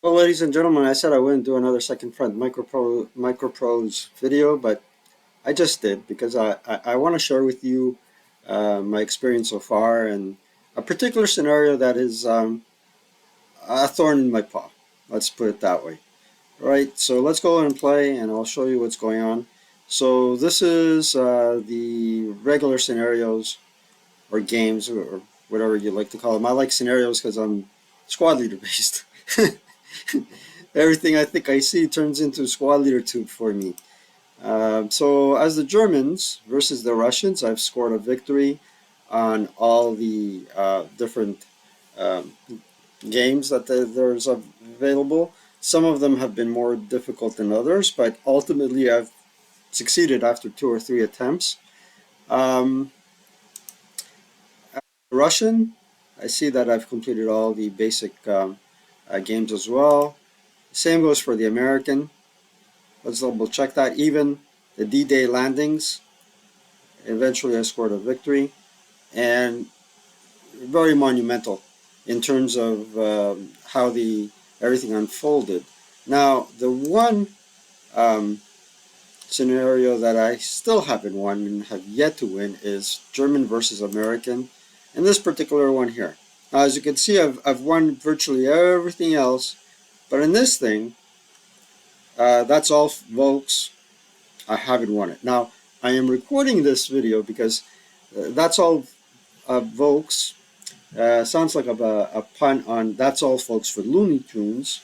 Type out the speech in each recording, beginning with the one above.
Well, ladies and gentlemen, I said I wouldn't do another second front microprose video, but I just did because I want to share with you my experience so far and a particular scenario that is a thorn in my paw. Let's put it that way. All right, so let's go and play, and I'll show you what's going on. So this is the regular scenarios or games or whatever you like to call them. I like scenarios because I'm squad leader based. Everything I think I see turns into squad leader tube for me. So as the Germans versus the Russians, I've scored a victory on all the different um, games that there's available. Some of them have been more difficult than others, but ultimately I've succeeded after two or three attempts. Um, Russian, I see that I've completed all the basic games as well. Same goes for the American. Let's double check that. Even the D-Day landings, eventually I scored a victory, and very monumental in terms of how the everything unfolded. Now, the one um, scenario that I still haven't won and have yet to win is German versus American, and this particular one here. Now, as you can see, I've won virtually everything else, but in this thing, that's all Volks. I haven't won it. Now, I am recording this video because that's all Volks. Sounds like a pun on That's All Folks for Looney Tunes.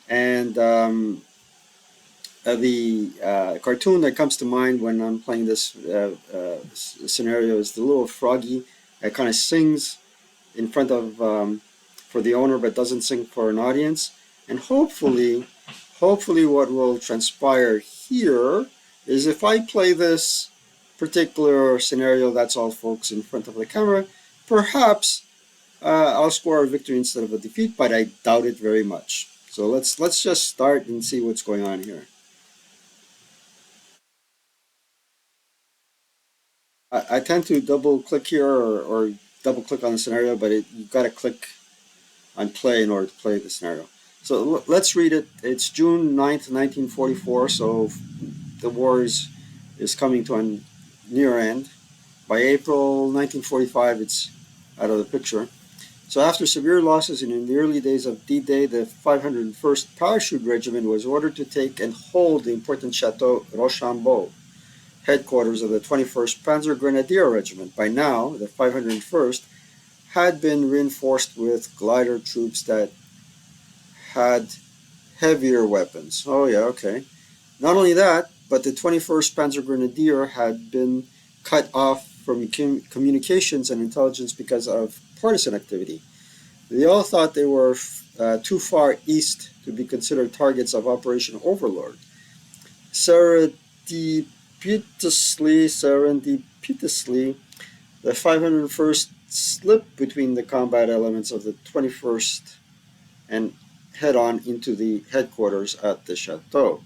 And the cartoon that comes to mind when I'm playing this scenario is the little froggy that kind of sings in front of for the owner but doesn't sing for an audience. And hopefully what will transpire here is if I play this particular scenario, That's All Folks, in front of the camera, perhaps I'll score a victory instead of a defeat, but I doubt it very much. So let's just start and see what's going on here. I tend to double click here or double click on the scenario, but you've got to click on play in order to play the scenario. So let's read it. It's June 9th, 1944, so the war is coming to a near end. By April 1945, it's out of the picture. So after severe losses in the early days of D-Day, the 501st Parachute Regiment was ordered to take and hold the important Chateau Rochambeau, headquarters of the 21st Panzer Grenadier Regiment. By now, the 501st had been reinforced with glider troops that had heavier weapons. Oh yeah, okay. Not only that, but the 21st Panzer Grenadier had been cut off from communications and intelligence because of partisan activity. They all thought they were too far east to be considered targets of Operation Overlord. Serendipitously, the 501st slipped between the combat elements of the 21st and head on into the headquarters at the chateau.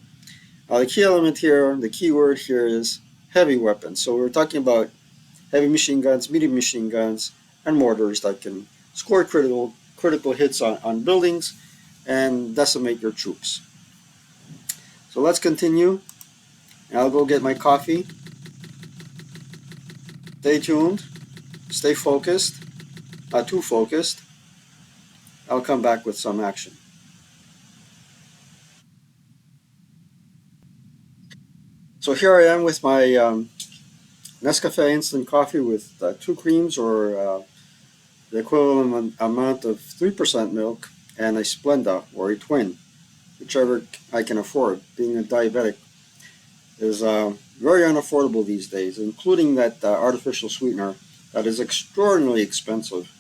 Now, the key element here, the key word here is heavy weapons. So we're talking about heavy machine guns, medium machine guns, and mortars that can score critical hits on buildings and decimate your troops. So let's continue. I'll go get my coffee. Stay tuned. Stay focused. Not too focused. I'll come back with some action. So here I am with my Nescafe instant coffee with 2 creams or the equivalent amount of 3% milk and a Splenda or a twin, whichever I can afford. Being a diabetic is very unaffordable these days, including that artificial sweetener that is extraordinarily expensive.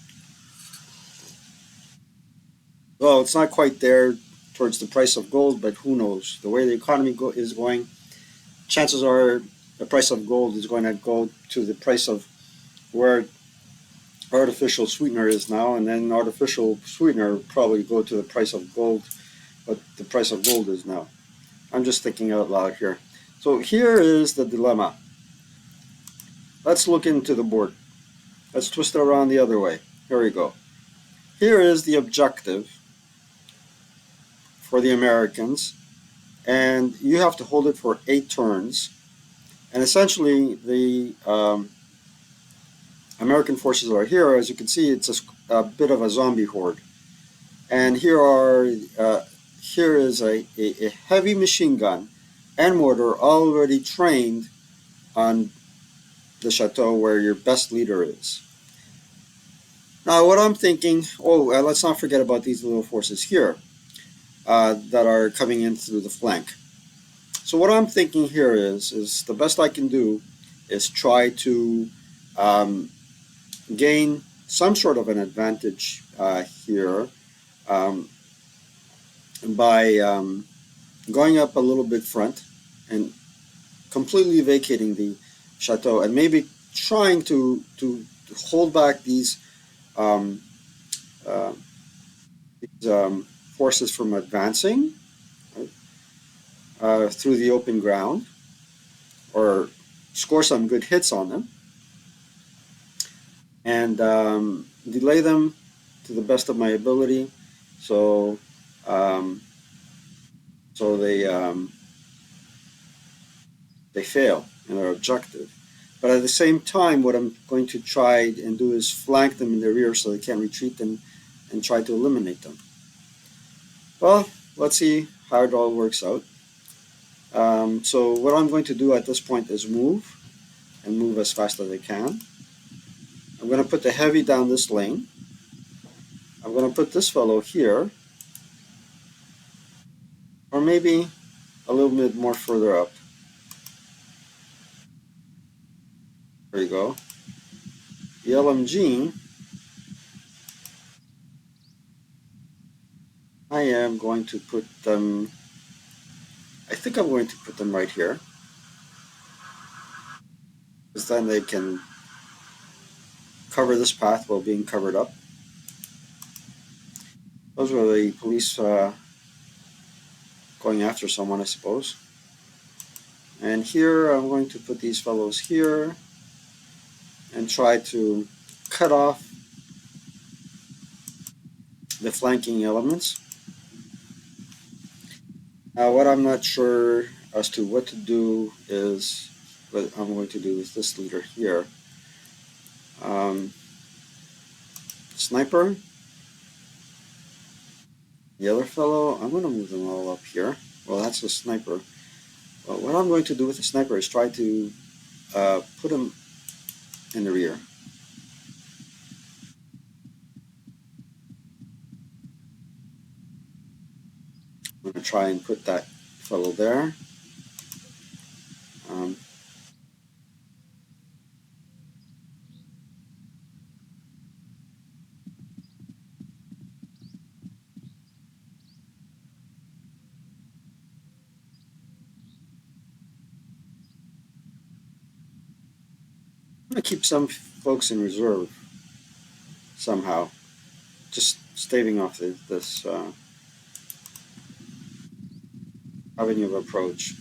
Well, it's not quite there towards the price of gold, but who knows? The way the economy is going, chances are the price of gold is going to go to the price of where artificial sweetener is now, and then artificial sweetener will probably go to the price of gold, what the price of gold is now. I'm just thinking out loud here. So here is the dilemma. Let's look into the board. Let's twist it around the other way. Here we go. Here is the objective. for the Americans, and you have to hold it for 8 turns. And essentially, the American forces are here. As you can see, it's a bit of a zombie horde. And here is a heavy machine gun and mortar already trained on the chateau where your best leader is. Now, what I'm thinking, let's not forget about these little forces here that are coming in through the flank. So what I'm thinking here is the best I can do is try to gain some sort of an advantage here um, by going up a little bit front and completely vacating the chateau, and maybe trying to hold back um, uh, these forces from advancing through the open ground, or score some good hits on them, and delay them to the best of my ability, so um, so they fail in their objective. But at the same time, what I'm going to try and do is flank them in the rear so they can't retreat and try to eliminate them. Well, let's see how it all works out. So what I'm going to do at this point is move as fast as I can. I'm going to put the heavy down this lane. I'm going to put this fellow here, or maybe a little bit more further up. There you go. The LMG, I am going to put them, I think I'm going to put them right here, because then they can cover this path while being covered up. Those were the police going after someone, I suppose. And here I'm going to put these fellows here and try to cut off the flanking elements. Now, what I'm not sure as to what to do is what I'm going to do with this leader here. Sniper. The other fellow, I'm going to move them all up here. Well, that's a sniper. Well, what I'm going to do with the sniper is try to put him in the rear. I'm going to try and put that fellow there. I'm going to keep some folks in reserve somehow, just staving off this avenue of approach.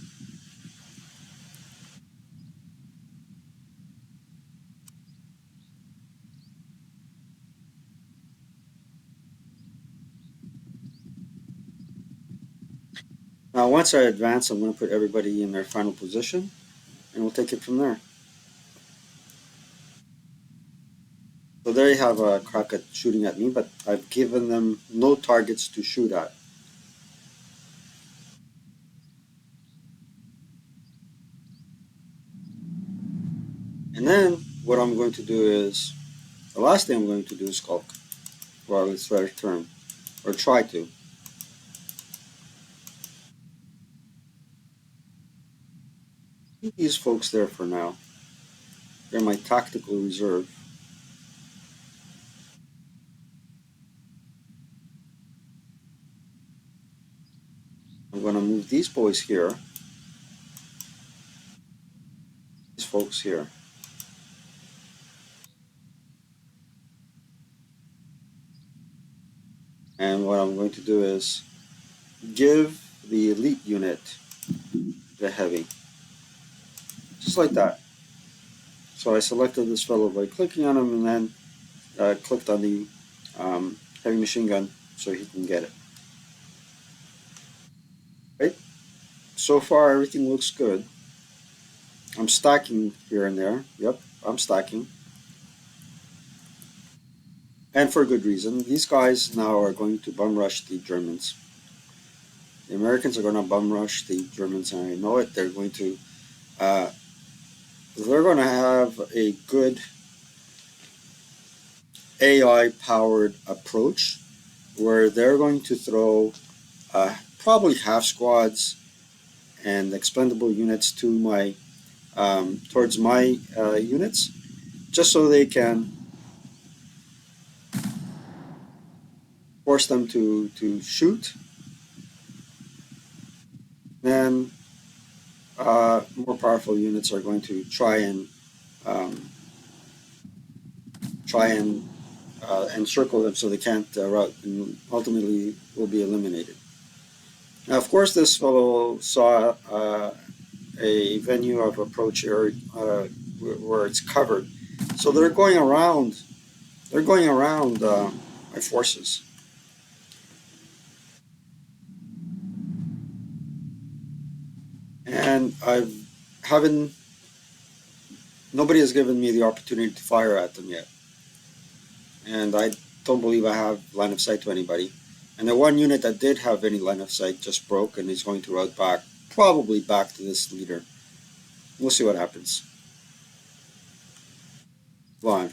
Now, once I advance, I'm going to put everybody in their final position, and we'll take it from there. So there you have a crack at shooting at me, but I've given them no targets to shoot at. And then what I'm going to do is, the last thing I'm going to do is skulk while it's their turn, or try to. Keep these folks there for now. They're my tactical reserve. I'm going to move these boys here, these folks here. And what I'm going to do is give the elite unit the heavy. Just like that. So I selected this fellow by clicking on him, and then clicked on the heavy machine gun so he can get it. Right? So far, everything looks good. I'm stacking here and there. Yep, I'm stacking. And for good reason. These guys now are going to bum rush the Germans. The Americans are going to bum rush the Germans, and I know it. Uh, they're going to have a good AI powered approach where they're going to throw probably half squads and expendable units to my towards my units, just so they can force them to shoot. Then more powerful units are going to um, try and encircle them so they can't rout, and ultimately will be eliminated. Now, of course, this fellow saw a venue of approach area where it's covered, so they're going around. They're going around my forces, and I haven't. Nobody has given me the opportunity to fire at them yet, and I don't believe I have line of sight to anybody. And the one unit that did have any line of sight just broke, and is going to route back, probably back to this leader. We'll see what happens. Come on,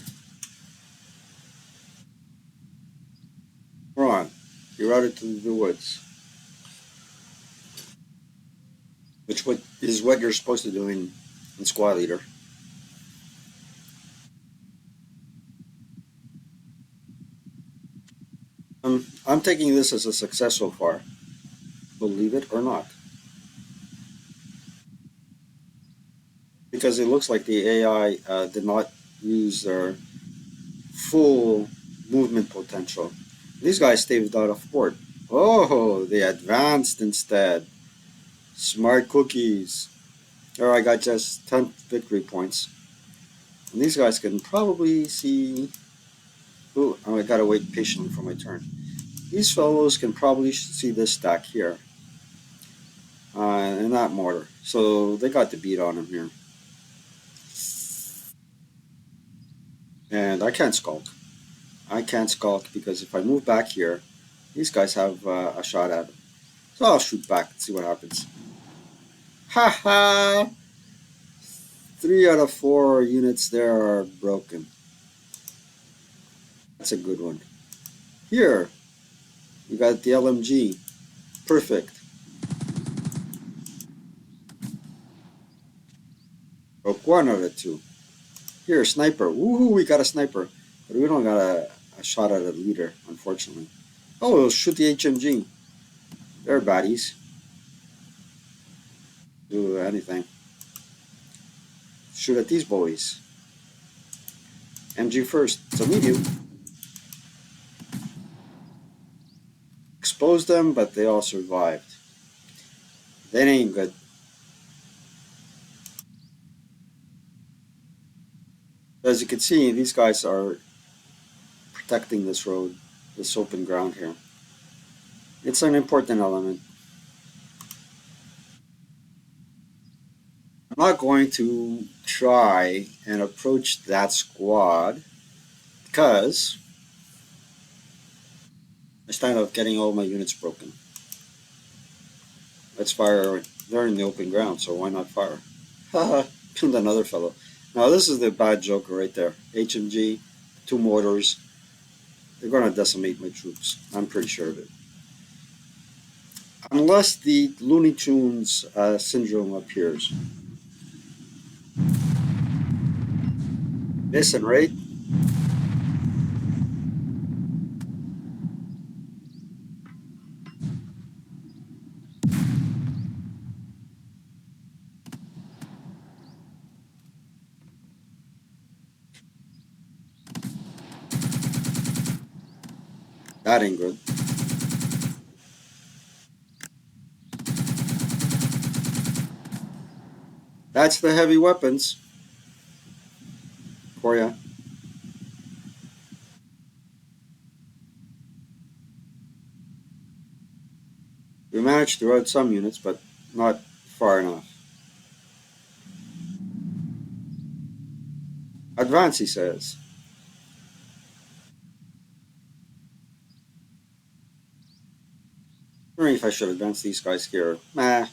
come on. You routed to the woods, which is what you're supposed to do in squad leader. I'm taking this as a success so far, believe it or not, because it looks like the AI did not use their full movement potential. These guys staved out a fort. Oh, they advanced instead. Smart cookies. There, I got just 10 victory points. And these guys can probably see. Ooh, I gotta wait patiently for my turn. These fellows can probably see this stack here, and that mortar. So they got the beat on him here. And I can't skulk. I can't skulk because if I move back here, these guys have a shot at him. So I'll shoot back and see what happens. Ha ha! 3 out of 4 units there are broken. That's a good one. Here, you got the LMG. Perfect. Broke 1 out of 2. Here, sniper. Woohoo, we got a sniper. But we don't got a shot at a leader, unfortunately. Oh, we'll shoot the HMG. They're baddies. Do anything. Shoot at these boys. MG first. It's a medium. Exposed them, but they all survived. That ain't good. As you can see, these guys are protecting this road, this open ground here. It's an important element. I'm not going to try and approach that squad because I stand up getting all my units broken. Let's fire. They're in the open ground, so why not fire? Haha, killed another fellow. Now this is the bad joker right there. HMG, 2 mortars. They're going to decimate my troops. I'm pretty sure of it. Unless the Looney Tunes syndrome appears. Listen, right? That ain't good. That's the heavy weapons for you. We managed to rout some units, but not far enough. Advance, he says. I don't know if I should advance these guys here. Nah,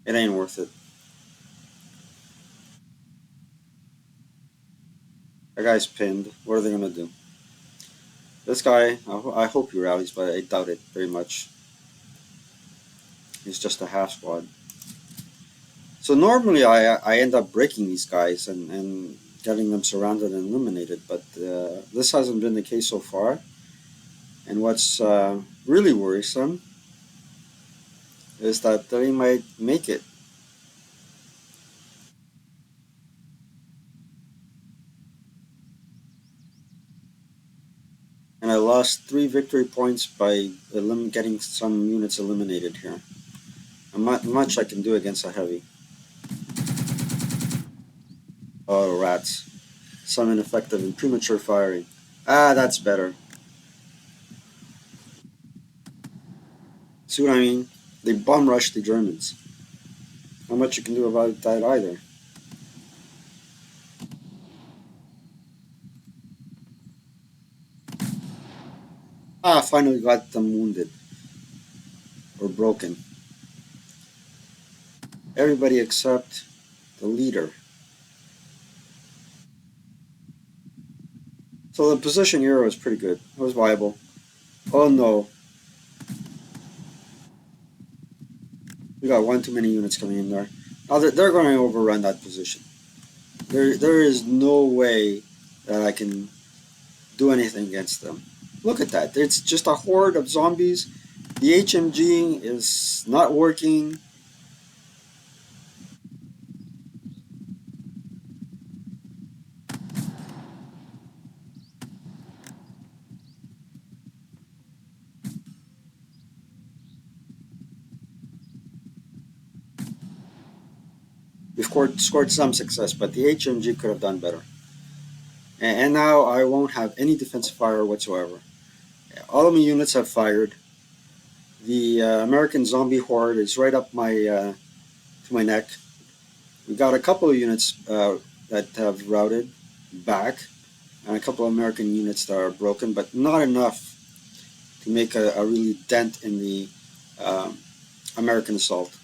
it ain't worth it. That guy's pinned. What are they gonna do? This guy, I hope he rallies, but I doubt it very much. He's just a half squad. So normally I end up breaking these guys and getting them surrounded and eliminated, but this hasn't been the case so far. And what's really worrisome is that they might make it. And I lost 3 victory points by getting some units eliminated here. Not much I can do against a heavy. Oh, rats. Some ineffective and premature firing. Ah, that's better. See what I mean? They bomb rushed the Germans. Not much you can do about that either. Ah, finally got them wounded. Or broken. Everybody except the leader. So the position here was pretty good. It was viable. Oh no. We got one too many units coming in there. Now they're going to overrun that position. There is no way that I can do anything against them. Look at that. It's just a horde of zombies. The HMG is not working. We've scored some success, but the HMG could have done better. And now I won't have any defensive fire whatsoever. All of my units have fired. The American zombie horde is right up my to my neck. We got a couple of units that have routed back, and a couple of American units that are broken, but not enough to make a really dent in the American assault.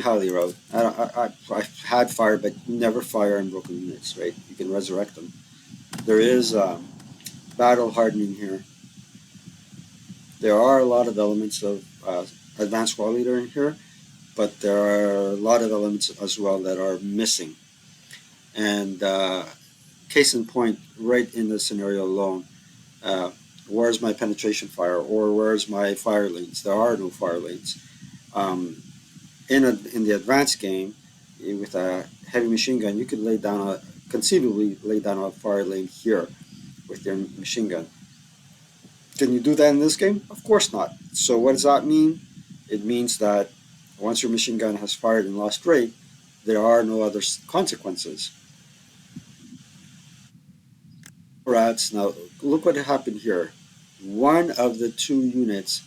How they route. I've had fire, but never fire in broken units, right? You can resurrect them. There is battle hardening here. There are a lot of elements of advanced squad leader in here, but there are a lot of elements as well that are missing. And case in point, right in the scenario alone, where's my penetration fire or where's my fire lanes? There are no fire lanes. In the advanced game, with a heavy machine gun, you could conceivably lay down a fire lane here with your machine gun. Can you do that in this game? Of course not. So what does that mean? It means that once your machine gun has fired and lost rate, there are no other consequences. Rats. Now look what happened here. One of the two units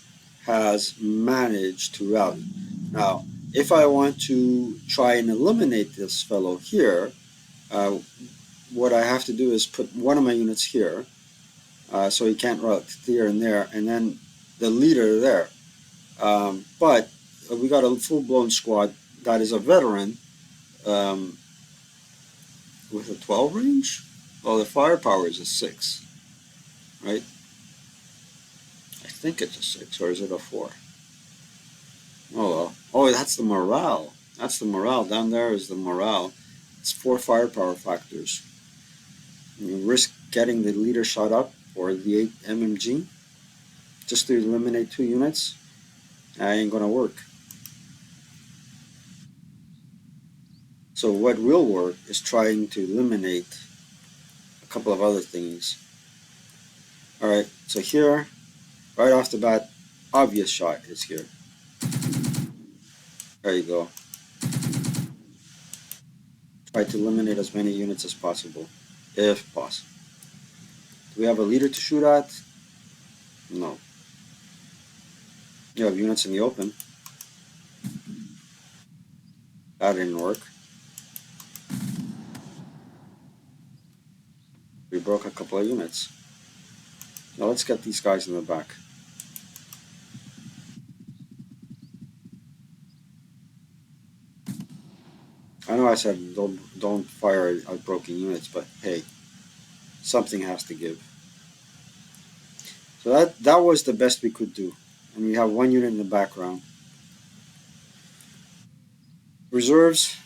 has managed to rally. Now, if I want to try and eliminate this fellow here, uh, what I have to do is put one of my units here, so he can't route here and there, and then the leader there. But we got a full-blown squad that is a veteran um, with a 12 range. Well, the firepower is a 6, right? I think it's a 6, or is it a 4? Oh well. Oh, that's the morale. That's the morale. Down there is the morale. It's 4 firepower factors. You risk getting the leader shot up or the 8 MMG just to eliminate 2 units. That ain't gonna work. So what will work is trying to eliminate a couple of other things. Alright, so here, right off the bat, obvious shot is here. There you go. Try to eliminate as many units as possible, if possible. Do we have a leader to shoot at? No. You have units in the open. That didn't work. We broke a couple of units. Now let's get these guys in the back. I know I said don't fire at broken units, but hey, something has to give. So that was the best we could do. And we have one unit in the background. Reserves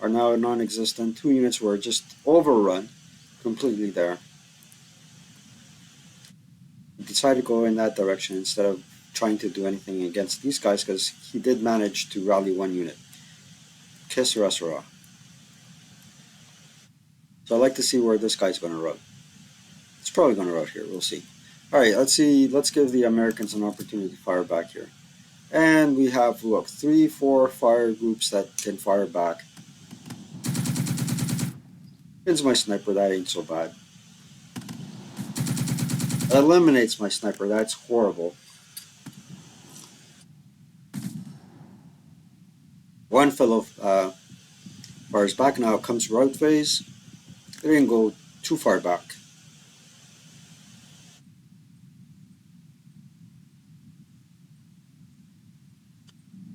are now non-existent. 2 units were just overrun completely there. We decided to go in that direction instead of trying to do anything against these guys because he did manage to rally 1 unit. Que sera sera. So I'd like to see where this guy's going to run. It's probably going to run here. We'll see. All right, let's see. Let's give the Americans an opportunity to fire back here. And we have, look, 3, 4 fire groups that can fire back. Here's my sniper. That ain't so bad. Eliminates my sniper. That's horrible. One fellow fires back. Now it comes route phase. It didn't go too far back.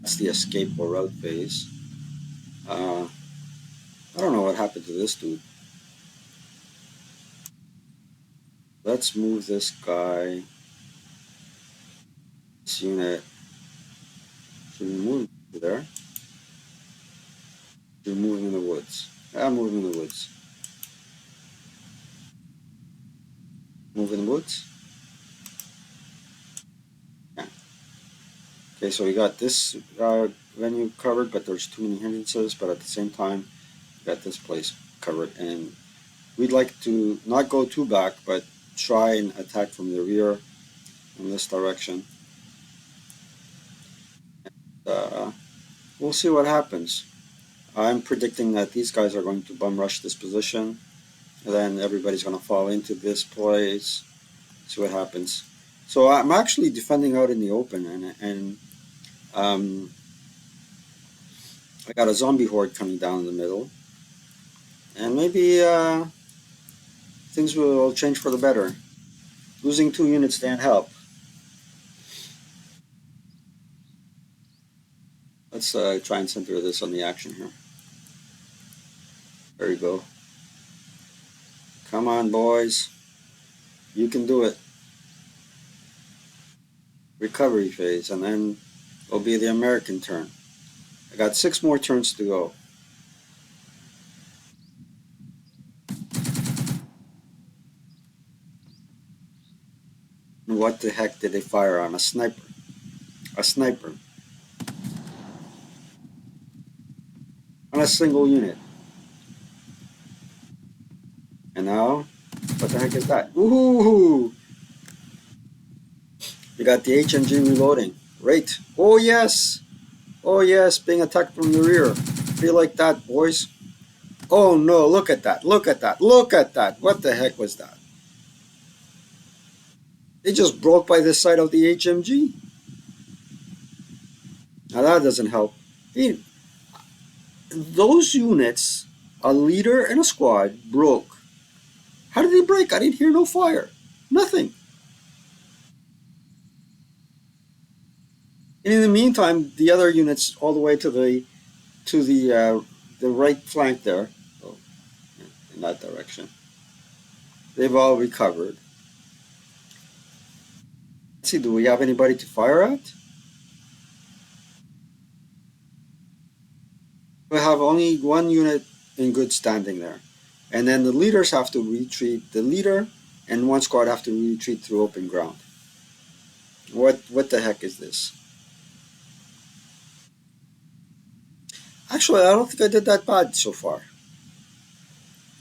That's the escape or route phase. I don't know what happened to this dude. Let's move this guy. This unit. Should we move to there? Should we move in the woods? I'm moving in the woods. Move in the woods? Yeah. Okay, so we got this venue covered, but there's too many hindrances, but at the same time, we got this place covered. And we'd like to not go too back, but try and attack from the rear in this direction. We'll see what happens. I'm predicting that these guys are going to bum rush this position, and then everybody's going to fall into this place. See what happens. So I'm actually defending out in the open, and I got a zombie horde coming down in the middle, and maybe things will change for the better. Losing 2 units didn't help. Let's try and center this on the action here. There you go. Come on, boys. You can do it. Recovery phase, and then it'll be the American turn. I got 6 more turns to go. And what the heck did they fire on? A sniper. A sniper. On a single unit. And now, what the heck is that? Ooh! We got the HMG reloading. Great. Oh yes! Oh yes, being attacked from the rear. Feel like that, boys. Oh no, look at that, look at that, look at that. What the heck was that? They just broke by the side of the HMG. Now that doesn't help. Those units, a leader and a squad, broke. How did they break? I didn't hear no fire. Nothing. And in the meantime, the other units all the way to the right flank there, oh, in that direction, they've all recovered. Let's see, do we have anybody to fire at? We have only 1 unit in good standing there. And then the leaders have to retreat. The leader and 1 squad have to retreat through open ground. What the heck is this? Actually, I don't think I did that bad so far.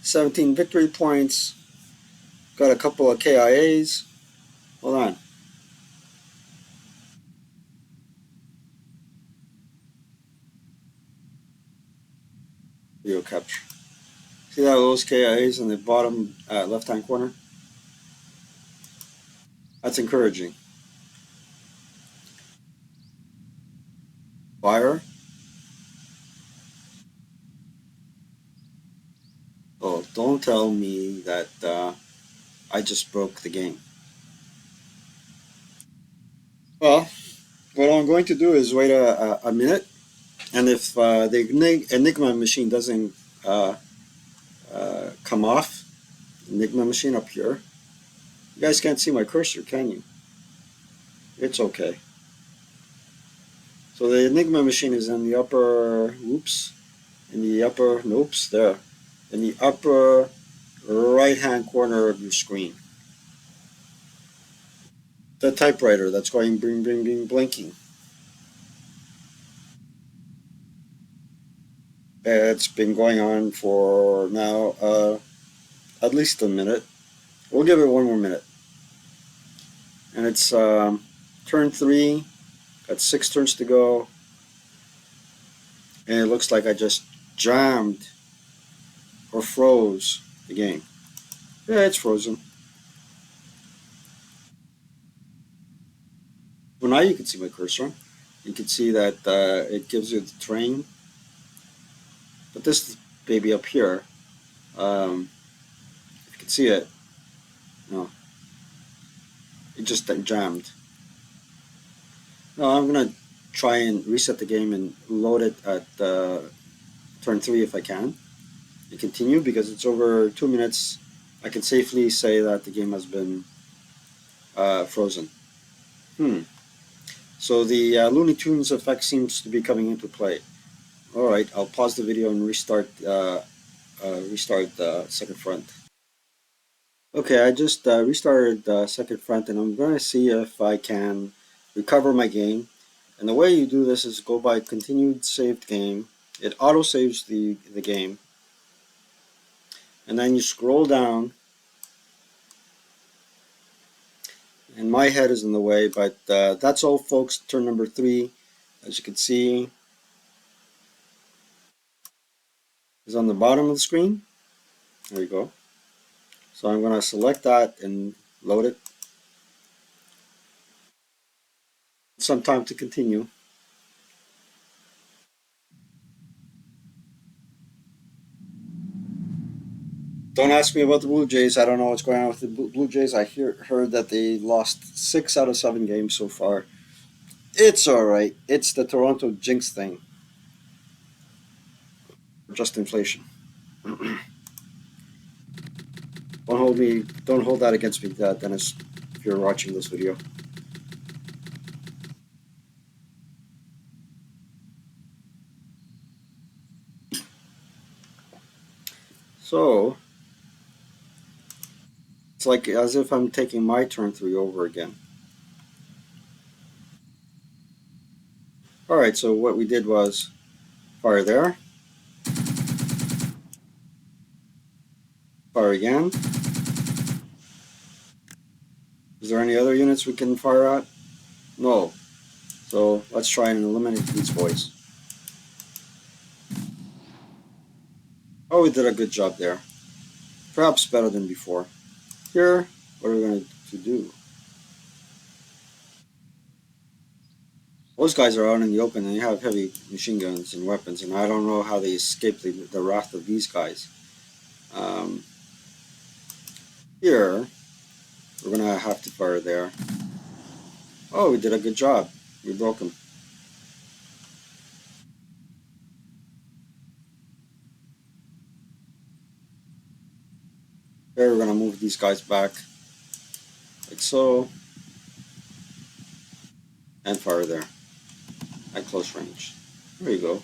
17 victory points. Got a couple of KIAs. Hold on. Video capture. See that those KIAs in the bottom left-hand corner? That's encouraging. Fire. Oh, don't tell me that I just broke the game. Well, what I'm going to do is wait a minute, and if the Enigma machine doesn't uh, come off, Enigma machine up here, you guys can't see my cursor, can you? It's okay. So the Enigma machine is in the upper, oops, in the upper, noops, there, in the upper right-hand corner of your screen. The typewriter that's going bing, bing, bing, blinking. It's been going on for now at least a minute. We'll give it one more minute. And it's turn 3, got 6 turns to go, and it looks like I just jammed or froze the game. Yeah, it's frozen. Well, now you can see my cursor. You can see that it gives you the terrain. But this baby up here, if you can see it, no, it just jammed. No, I'm gonna try and reset the game and load it at turn 3 if I can. And continue because it's over 2 minutes. I can safely say that the game has been frozen. So the Looney Tunes effect seems to be coming into play. All right, I'll pause the video and restart the second front. Okay, I just restarted the second front, and I'm going to see if I can recover my game. And the way you do this is go by continued saved game. It auto saves the game, and then you scroll down. And my head is in the way, but that's all, folks. Turn number 3, as you can see, is on the bottom of the screen. There you go. So I'm going to select that and load it. Some time to continue. Don't ask me about the Blue Jays. I don't know what's going on with the Blue Jays. I heard that they lost 6 out of 7 games so far. It's all right. It's the Toronto jinx thing. Just inflation. Don't hold that against me, Dennis, if you're watching this video. So, it's like as if I'm taking my turn 3 over again. Alright, so what we did was fire there, fire again. Is there any other units we can fire at? No. So let's try and eliminate these boys. Oh, we did a good job there. Perhaps better than before. Here, what are we going to do? Those guys are out in the open and they have heavy machine guns and weapons, and I don't know how they escaped the wrath of these guys. Here, we're going to have to fire there. Oh, we did a good job. We broke them. Here, we're going to move these guys back, like so, and fire there at close range. There you go.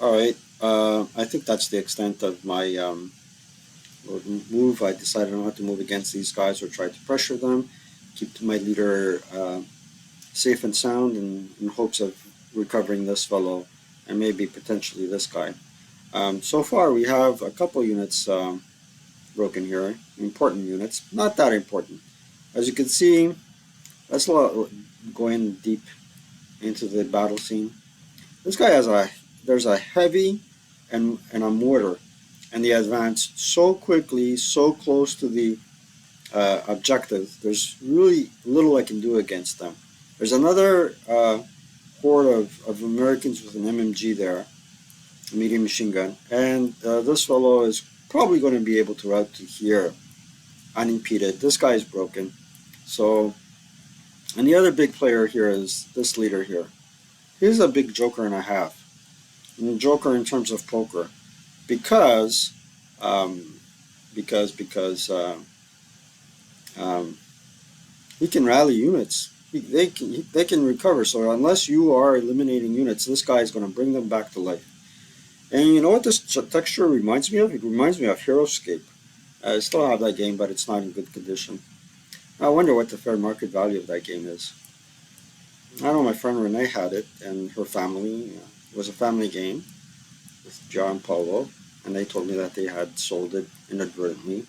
Alright, I think that's the extent of my move. I decided not to move against these guys or try to pressure them. Keep my leader safe and sound in hopes of recovering this fellow and maybe potentially this guy. So far we have a couple units broken here, important units, not that important. As you can see, let's go in deep into the battle scene. This guy there's a heavy and a mortar, and they advanced so quickly, so close to the objective, there's really little I can do against them. There's another horde of Americans with an MMG there, a medium machine gun, and this fellow is probably going to be able to route to here unimpeded. This guy is broken. So, and the other big player here is this leader here. He's a big joker and a half. And a joker in terms of poker, because um, because um, he can rally units. They can recover. So unless you are eliminating units, this guy is going to bring them back to life. And you know what this texture reminds me of? It reminds me of Heroescape. I still have that game, but it's not in good condition. I wonder what the fair market value of that game is. I know my friend Renee had it, and her family. It was a family game with John Paulo, and they told me that they had sold it inadvertently.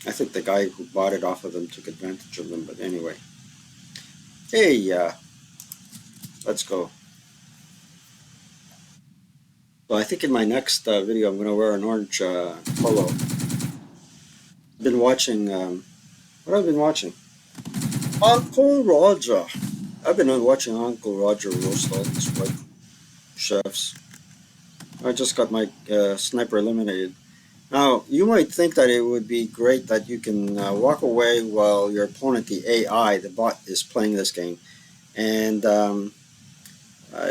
I think the guy who bought it off of them took advantage of them, but anyway. Hey, let's go. So I think in my next video I'm going to wear an orange polo. I've been watching, what have I been watching? Uncle Roger. I've been watching Uncle Roger roast all these white chefs. I just got my sniper eliminated. Now, you might think that it would be great that you can walk away while your opponent, the AI, the bot, is playing this game. And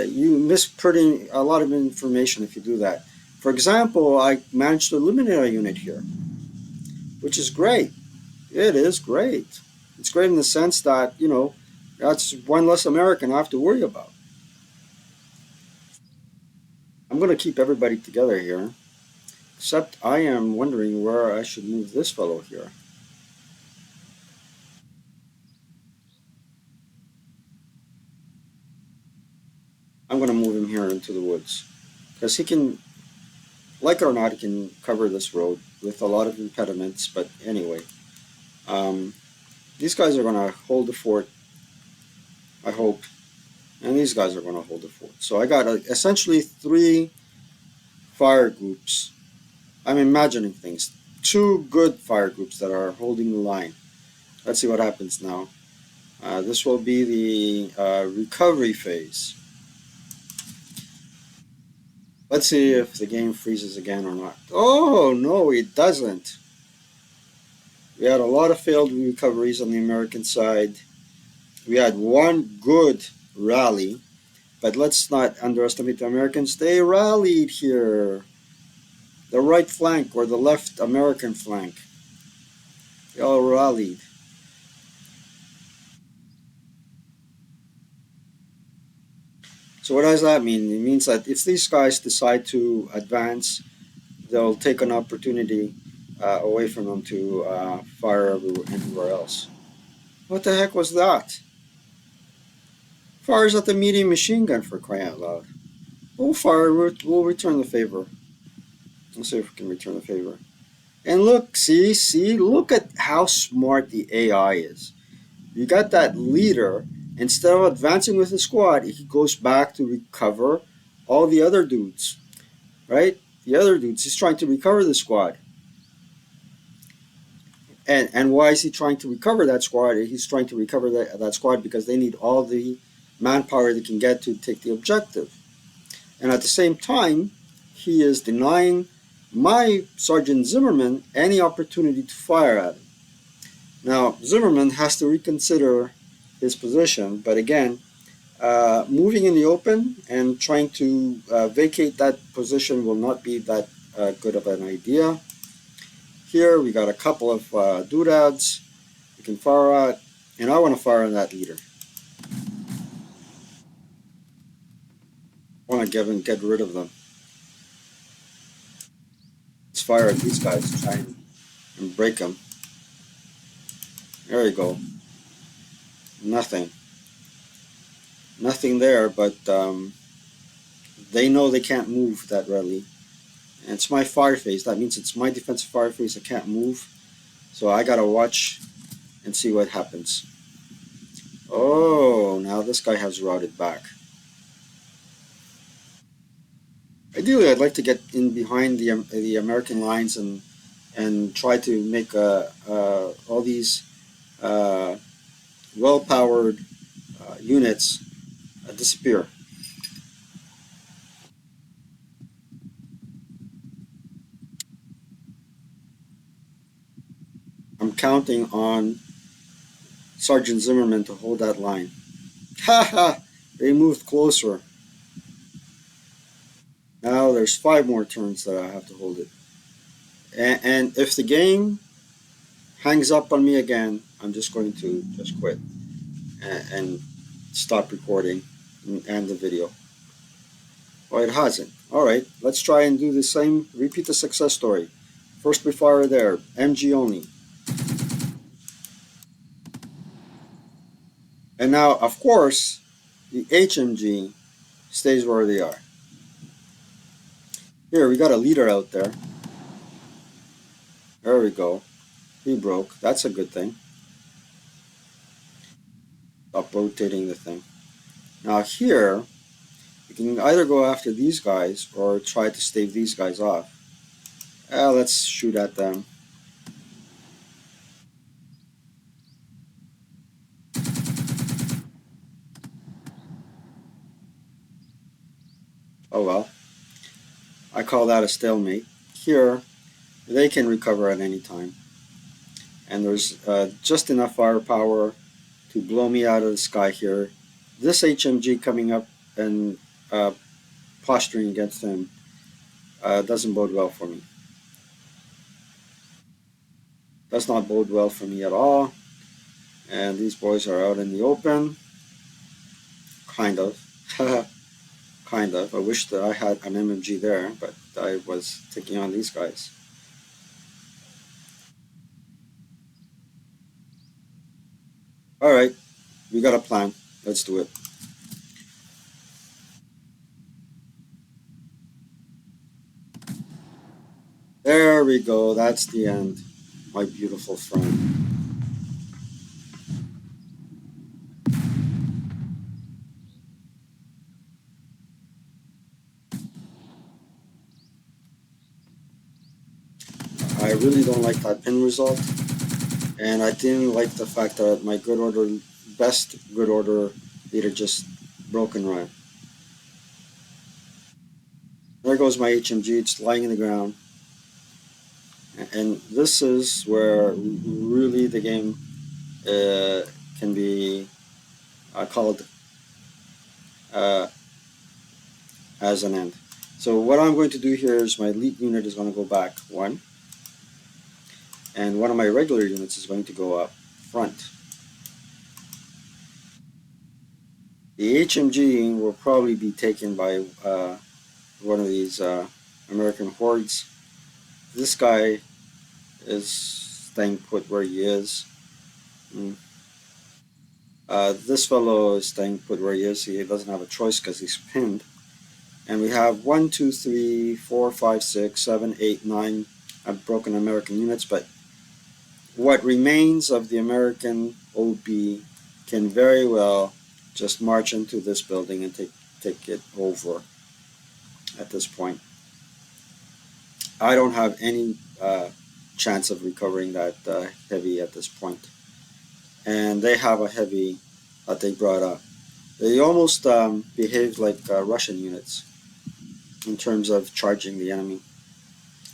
you miss pretty a lot of information if you do that. For example, I managed to eliminate a unit here, which is great. It is great. It's great in the sense that, you know, that's one less American I have to worry about. I'm going to keep everybody together here, except I am wondering where I should move this fellow here. I'm going to move him here into the woods, because he can, like it or not, he can cover this road with a lot of impediments, but anyway. These guys are going to hold the fort, I hope, and these guys are going to hold the fort. So I got essentially 3 fire groups. I'm imagining things. 2 good fire groups that are holding the line. Let's see what happens now. This will be the recovery phase. Let's see if the game freezes again or not. Oh, no, it doesn't. We had a lot of failed recoveries on the American side. We had 1 good rally, but let's not underestimate the Americans. They rallied here. The right flank or the left American flank. They all rallied. So what does that mean? It means that if these guys decide to advance, they'll take an opportunity away from them to fire everywhere else. What the heck was that? Fires at the medium machine gun, for crying out loud. We'll fire, we'll return the favor. Let's see if we can return the favor. And look, see, look at how smart the AI is. You got that leader, instead of advancing with the squad, he goes back to recover all the other dudes, right? The other dudes, he's trying to recover the squad. And why is he trying to recover that squad? He's trying to recover that squad because they need all the manpower they can get to take the objective. And at the same time, he is denying my Sergeant Zimmerman any opportunity to fire at him. Now, Zimmerman has to reconsider his position, but again, moving in the open and trying to vacate that position will not be that good of an idea. Here we got a couple of doodads we can fire at, and I want to fire on that leader. I want to get rid of them. Let's fire at these guys, try and break them. There you go. Nothing. Nothing there, but they know they can't move that readily. And it's my fire phase. That means it's my defensive fire phase. I can't move. So I gotta watch and see what happens. Oh, now this guy has routed back. Ideally, I'd like to get in behind the American lines and and try to make all these uh, well-powered units disappear. I'm counting on Sergeant Zimmerman to hold that line. Ha ha! They moved closer. Now there's 5 more turns that I have to hold it. And if the game hangs up on me again, I'm just going to just quit and stop recording and end the video. Well, it hasn't. All right, let's try and do the same, repeat the success story. First fire there, MG only. And now, of course, the HMG stays where they are. Here, we got a leader out there. There we go. He broke. That's a good thing. Stop rotating the thing. Now here, you can either go after these guys or try to stave these guys off. Let's shoot at them. Oh well. I call that a stalemate. Here, they can recover at any time. And there's just enough firepower to blow me out of the sky here. This HMG coming up and posturing against them doesn't bode well for me. Does not bode well for me at all. And these boys are out in the open. Kind of. Kind of. I wish that I had an MMG there, but I was taking on these guys. Alright, we got a plan. Let's do it. There we go. That's the end, my beautiful friend. I really don't like that pin result, and I didn't like the fact that my best good order leader just broke and ran. There goes my HMG. It's lying in the ground, and this is where really the game can be called as an end. So what I'm going to do here is my elite unit is going to go back 1, and one of my regular units is going to go up front. The HMG will probably be taken by one of these American hordes. This guy is staying put where he is. This fellow is staying put where he is. He doesn't have a choice because he's pinned. And we have 1, 2, 3, 4, 5, 6, 7, 8, 9 broken American units, but what remains of the American OB can very well just march into this building and take it over at this point. I don't have any chance of recovering that heavy at this point. And they have a heavy that they brought up. They almost behaved like Russian units in terms of charging the enemy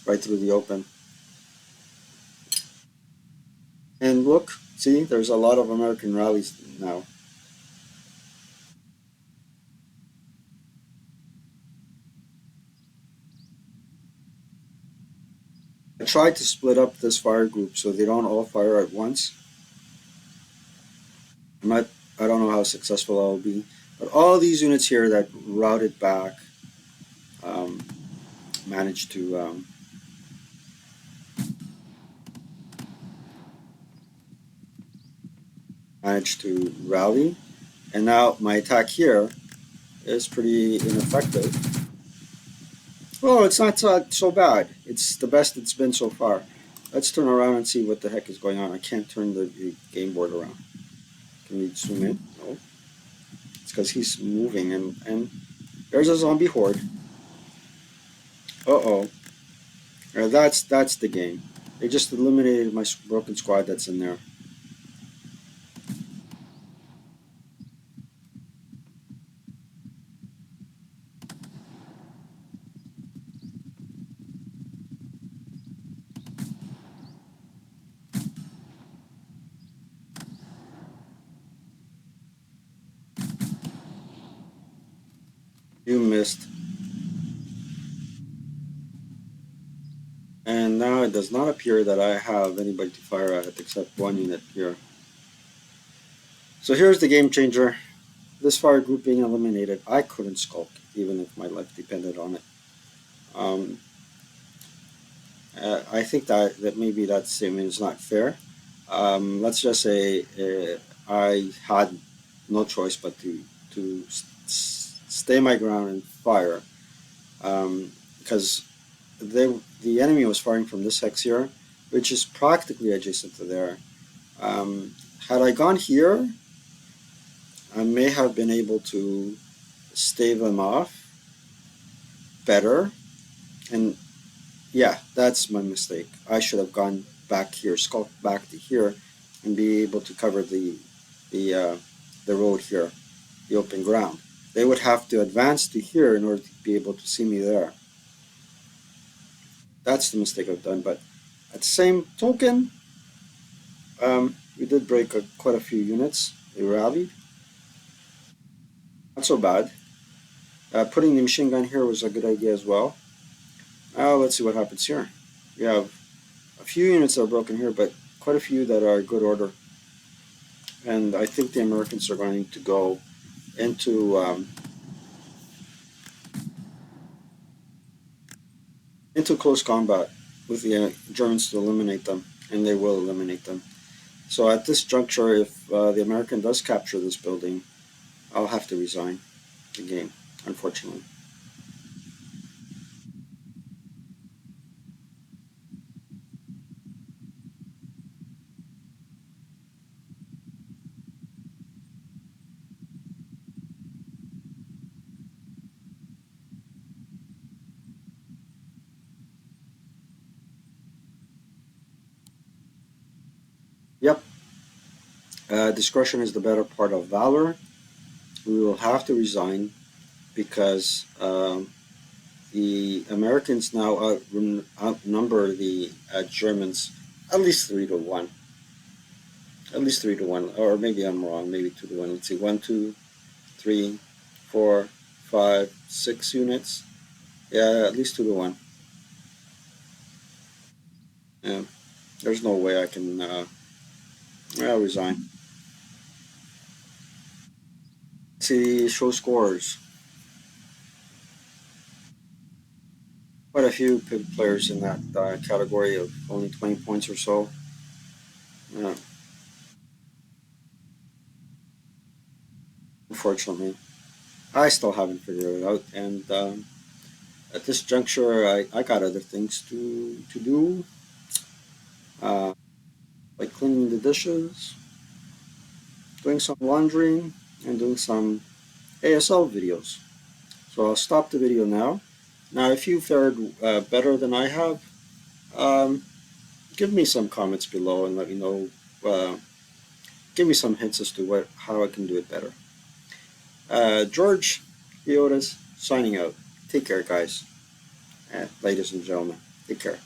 right through the open. And look, see, there's a lot of American rallies now. I tried to split up this fire group so they don't all fire at once. I don't know how successful I'll be, but all these units here that routed back managed to rally, and now my attack here is pretty ineffective. Well, it's not so bad. It's the best it's been so far. Let's turn around and see what the heck is going on. I can't turn the game board around. Can we zoom in? No. It's because he's moving, and there's a zombie horde. Uh-oh. That's the game. They just eliminated my broken squad that's in there. You missed. And now it does not appear that I have anybody to fire at except one unit here. So here's the game changer. This fire group being eliminated, I couldn't skulk, even if my life depended on it. Um, I think that maybe that statement is not fair. Let's just say I had no choice but to stay my ground and fire, because the enemy was firing from this hex here, which is practically adjacent to there. Um, had I gone here, I may have been able to stave them off better. And yeah, that's my mistake. I should have gone back here, skulked back to here, and be able to cover the the road here, the open ground. They would have to advance to here in order to be able to see me there. That's the mistake I've done. But at the same token, we did break quite a few units. They rallied. Not so bad. Putting the machine gun here was a good idea as well. Now let's see what happens here. We have a few units that are broken here, but quite a few that are good order. And I think the Americans are going to go into close combat with the Germans to eliminate them, and they will eliminate them. So at this juncture, if the American does capture this building, I'll have to resign the game, unfortunately. Yep, discretion is the better part of valor. We will have to resign because the Americans now outnumber the Germans at least 3 to 1. At least 3 to 1, or maybe I'm wrong. Maybe 2 to 1. Let's see, 1, 2, 3, 4, 5, 6 units. Yeah, at least 2 to 1. Yeah, there's no way I can. I'll resign. See, show scores. Quite a few players in that category of only 20 points or so. Yeah, unfortunately, I still haven't figured it out, and at this juncture, I got other things to do, uh, like cleaning the dishes, doing some laundry, and doing some ASL videos. So I'll stop the video now. Now, if you fared better than I have, um, give me some comments below and let me know. Give me some hints as to how I can do it better. George Iotas signing out. Take care, guys, ladies and gentlemen. Take care.